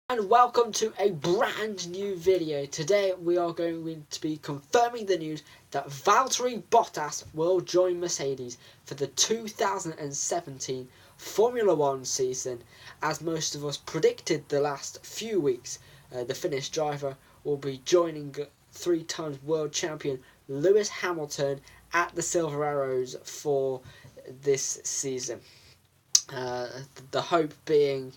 And welcome to a brand new video. Today we are going to be confirming the news that Valtteri Bottas will join Mercedes for the 2017 Formula 1 season. As most of us predicted the last few weeks, the Finnish driver will be joining three-times world champion Lewis Hamilton at the Silver Arrows for this season. The hope being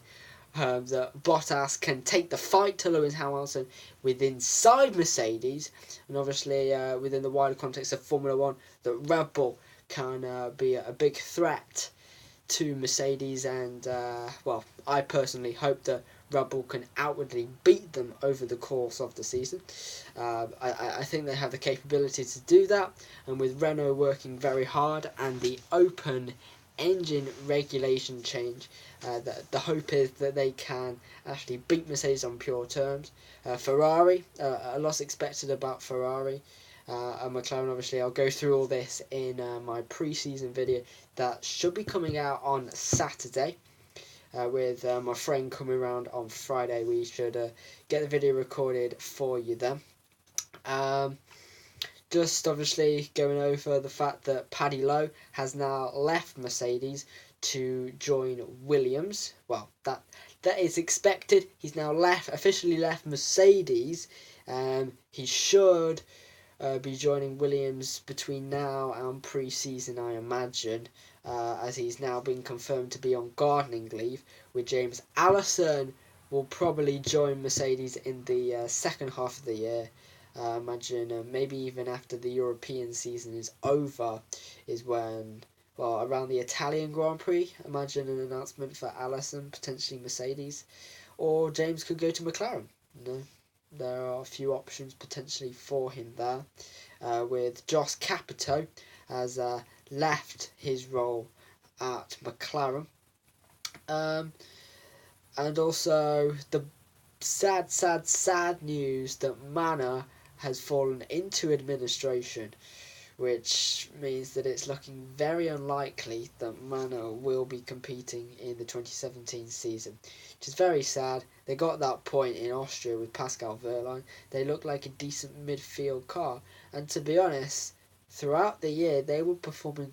that Bottas can take the fight to Lewis Hamilton inside Mercedes, and obviously within the wider context of Formula 1, that Red Bull can be a big threat to Mercedes, and I personally hope that Red Bull can outwardly beat them over the course of the season. I think they have the capability to do that, and with Renault working very hard and the open engine regulation change, the hope is that they can actually beat Mercedes on pure terms. Ferrari, a loss expected about Ferrari and McLaren. Obviously, I'll go through all this in my pre-season video that should be coming out on Saturday. With my friend coming around on Friday, we should get the video recorded for you then. Just obviously going over the fact that Paddy Lowe has now left Mercedes to join Williams. Well, that is expected. He's now officially left Mercedes. He should be joining Williams between now and pre-season, I imagine, as he's now been confirmed to be on gardening leave. With James Allison will probably join Mercedes in the second half of the year. Imagine maybe even after the European season is over is when, around the Italian Grand Prix, imagine an announcement for Allison, potentially Mercedes, or James could go to McLaren. There are a few options potentially for him there, with Joss Capito has left his role at McLaren, and also the sad news that Manor has fallen into administration, which means that it's looking very unlikely that Manor will be competing in the 2017 season, which is very sad. They got that point in Austria with Pascal Wehrlein. They looked like a decent midfield car, and to be honest, throughout the year they were performing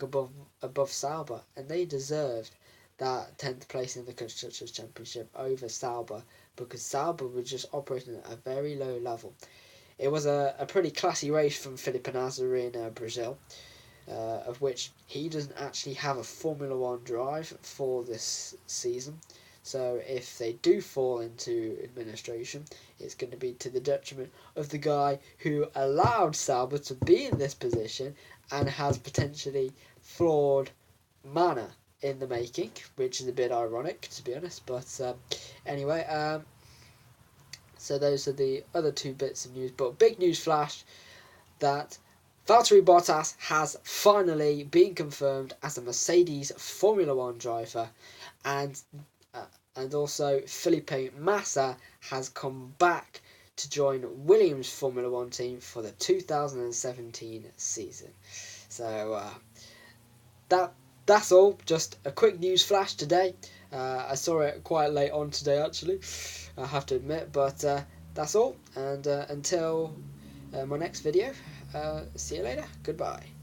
above Sauber, and they deserved that 10th place in the Constructors' Championship over Sauber, because Sauber was just operating at a very low level. It was a pretty classy race from Felipe Nasr in Brazil, of which he doesn't actually have a Formula 1 drive for this season. So if they do fall into administration, it's going to be to the detriment of the guy who allowed Sauber to be in this position and has potentially flawed Manor in the making, which is a bit ironic, to be honest. But anyway, so those are the other two bits of news. But big news flash that Valtteri Bottas has finally been confirmed as a Mercedes Formula 1 driver, and also Felipe Massa has come back to join Williams Formula 1 team for the 2017 season. So that's all. Just a quick news flash today. I saw it quite late on today, actually, I have to admit, but that's all, and until my next video, see you later, goodbye.